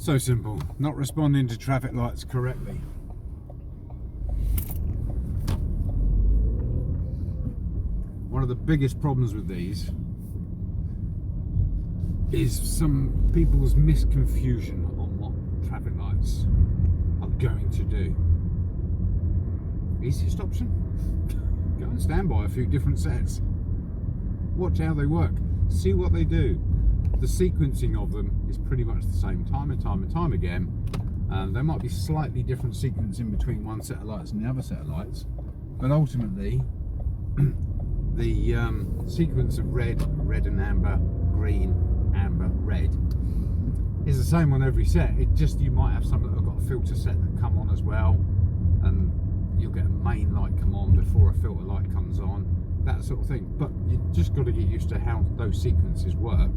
So simple, not responding to traffic lights correctly. One of the biggest problems with these is some people's misconfusion on what traffic lights are going to do. Easiest option? Go and stand by a few different sets. Watch how they work. See what they do. The sequencing of them is pretty much the same time and time again. There might be slightly different sequencing between one set of lights and the other set of lights, but ultimately the sequence of red and amber, green, amber, red is the same on every set. It just, you might have some that have got a filter set that come on as well, and you'll get a main light come on before a filter light comes on, that sort of thing. But you just got to get used to how those sequences work,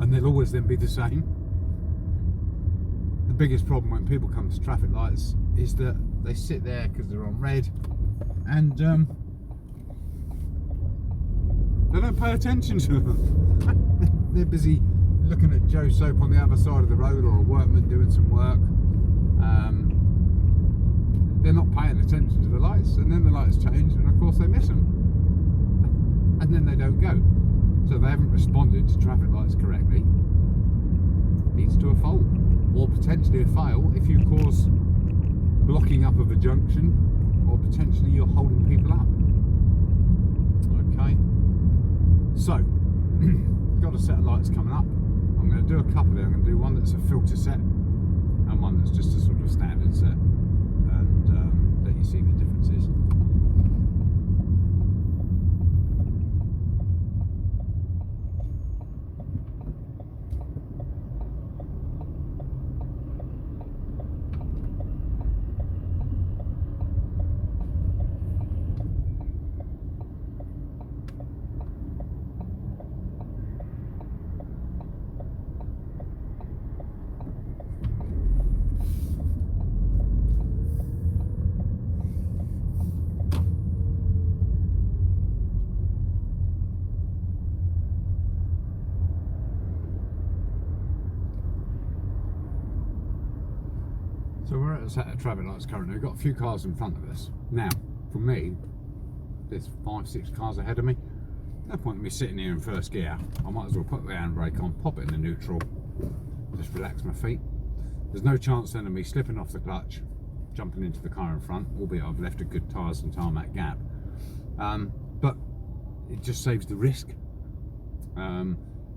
and they'll always then be the same. The biggest problem when people come to traffic lights is that they sit there because they're on red, and they don't pay attention to them. They're busy looking at Joe Soap on the other side of the road, or a workman doing some work. They're not paying attention to the lights, and then the lights change, and of course they miss them, and then they don't go. So they haven't responded to traffic lights correctly. Leads to a fault, or potentially a fail if you cause blocking up of a junction, or potentially you're holding people up. Okay, so got a set of lights coming up. I'm going to do a couple there. I'm going to do one that's a filter set and one that's just a sort of standard set, and let you see the differences. So we're at a set of traffic lights currently. We've got a few cars in front of us. Now, for me, there's 5-6 cars ahead of me. No point in me sitting here in first gear. I might as well put the handbrake on, pop it in the neutral, just relax my feet. There's no chance then of me slipping off the clutch, jumping into the car in front, albeit I've left a good tyres and tarmac gap. But it just saves the risk.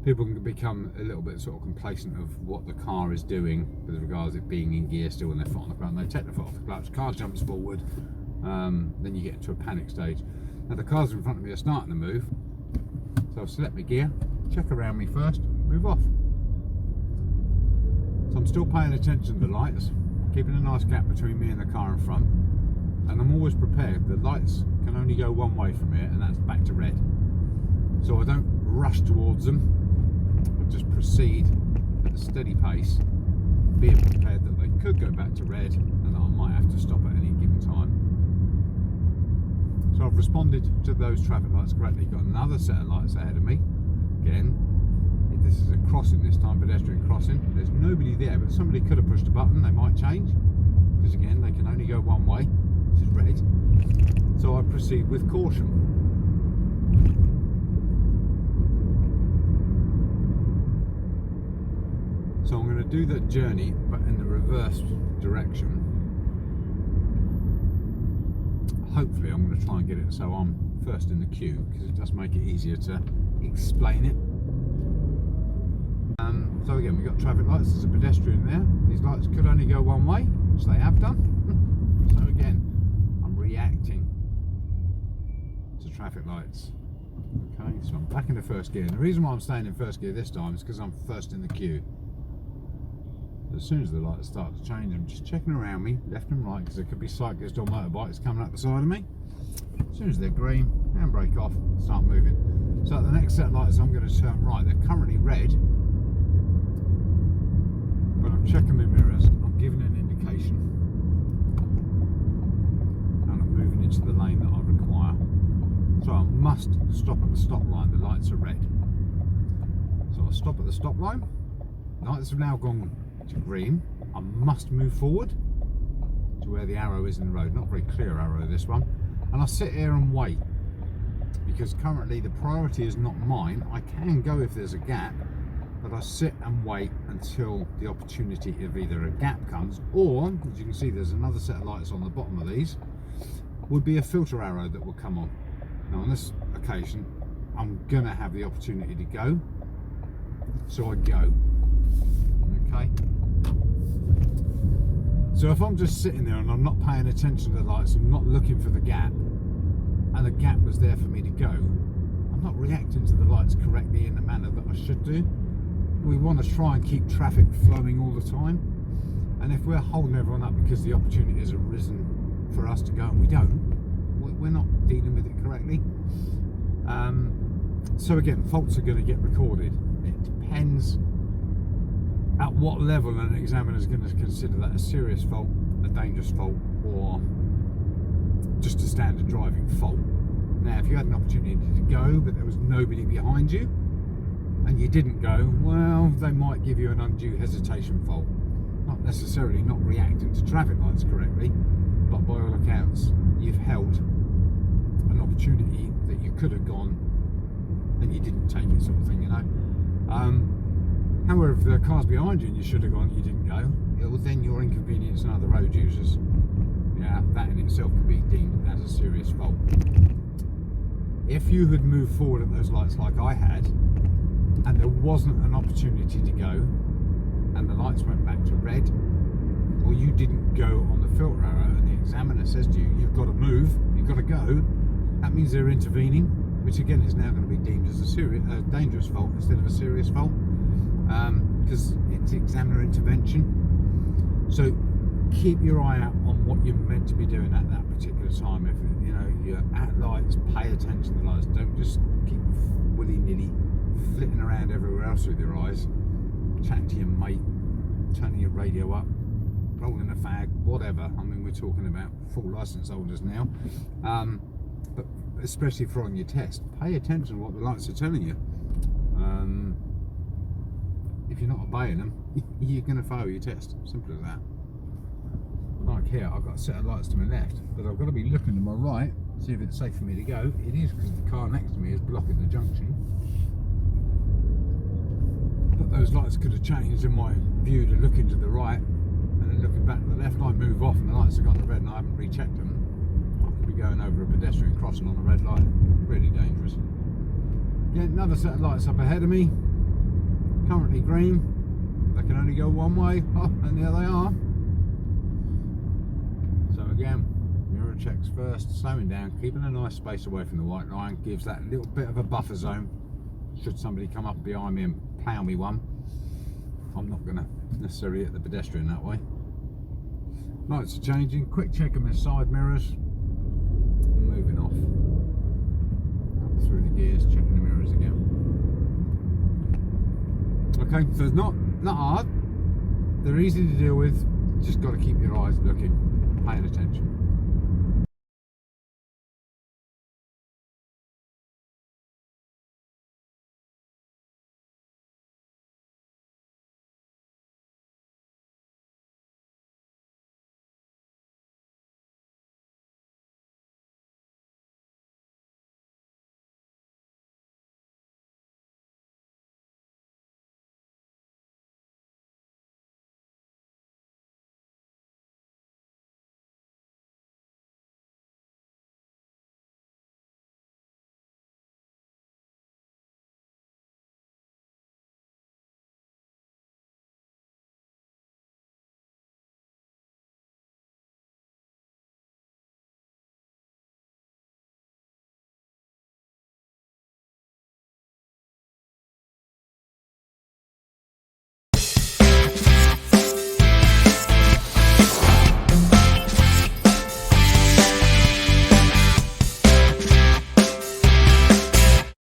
People can become a little bit sort of complacent of what the car is doing with regards to it being in gear still when their foot on the ground. They take the foot off the clutch, car jumps forward, then you get to a panic stage. Now the cars in front of me are starting to move, so I'll select my gear, check around me first, move off. So I'm still paying attention to the lights, keeping a nice gap between me and the car in front, and I'm always prepared. The lights can only go one way from here, and that's back to red. So I don't rush towards them. Just proceed at a steady pace, being prepared that they could go back to red and that I might have to stop at any given time. So I've responded to those traffic lights correctly. Got another set of lights ahead of me. Again, this is a crossing this time, pedestrian crossing. There's nobody there, but somebody could have pushed a button. They might change, because again, they can only go one way, which is red. So I proceed with caution. So I'm going to do that journey, but in the reverse direction. Hopefully I'm going to try and get it so I'm first in the queue, because it does make it easier to explain it. So again, we've got traffic lights, there's a pedestrian there. These lights could only go one way, which they have done. So again, I'm reacting to traffic lights. Okay, so I'm back into first gear. And the reason why I'm staying in first gear this time is because I'm first in the queue. As soon as the lights start to change, I'm just checking around me, left and right, because there could be cyclists or motorbikes coming up the side of me. As soon as they're green, handbrake off, start moving. So at the next set of lights, I'm going to turn right. They're currently red, but I'm checking my mirrors, I'm giving an indication, and I'm moving into the lane that I require. So I must stop at the stop line. The lights are red. So I'll stop at the stop line. Lights have now gone to green. I must move forward to where the arrow is in the road. Not very clear arrow, this one. And I sit here and wait, because currently the priority is not mine. I can go if there's a gap, but I sit and wait until the opportunity of either a gap comes, or, as you can see, there's another set of lights on the bottom of these, would be a filter arrow that will come on. Now on this occasion, I'm gonna have the opportunity to go, so I go. Okay. So if I'm just sitting there and I'm not paying attention to the lights, I'm not looking for the gap, and the gap was there for me to go, I'm not reacting to the lights correctly in the manner that I should do. We want to try and keep traffic flowing all the time, and if we're holding everyone up because the opportunity has arisen for us to go and we don't, we're not dealing with it correctly. So again, faults are going to get recorded. It depends at what level an examiner is going to consider that a serious fault, a dangerous fault, or just a standard driving fault. Now, if you had an opportunity to go but there was nobody behind you and you didn't go, well, they might give you an undue hesitation fault. Not necessarily not reacting to traffic lights correctly, but by all accounts, you've held an opportunity that you could have gone and you didn't take it, sort of thing, you know. However, if there are cars behind you and you should have gone and you didn't go, well, then you're inconveniencing other road users. Yeah, that in itself could be deemed as a serious fault. If you had moved forward at those lights like I had, and there wasn't an opportunity to go, and the lights went back to red, or you didn't go on the filter arrow, and the examiner says to you, you've got to move, you've got to go, that means they're intervening, which again is now going to be deemed as a dangerous fault instead of a serious fault, because it's examiner intervention. So keep your eye out on what you're meant to be doing at that particular time. If you know you're at lights, pay attention to lights. Don't just keep willy-nilly flitting around everywhere else with your eyes, chatting to your mate, turning your radio up, rolling a fag, whatever. I mean, we're talking about full licence holders now, but especially for on your test, pay attention to what the lights are telling you. If you're not obeying them, you're going to fail your test. Simple as that. Like here, I've got a set of lights to my left, but I've got to be looking to my right, see if it's safe for me to go. It is, because the car next to me is blocking the junction. But those lights could have changed in my view to looking to the right, and then looking back to the left. I move off and the lights have gone to red and I haven't rechecked them. I could be going over a pedestrian crossing on a red light. Really dangerous. Yeah, another set of lights up ahead of me. Currently green. They can only go one way. Oh, and there they are. So again, mirror checks first, slowing down, keeping a nice space away from the white line, gives that little bit of a buffer zone should somebody come up behind me and plough me one. I'm not going to necessarily hit the pedestrian that way. Lights are changing, quick check of my side mirrors, moving off. Up through the gears, checking the mirrors again. Okay, so it's not hard, they're easy to deal with, just got to keep your eyes looking, paying attention.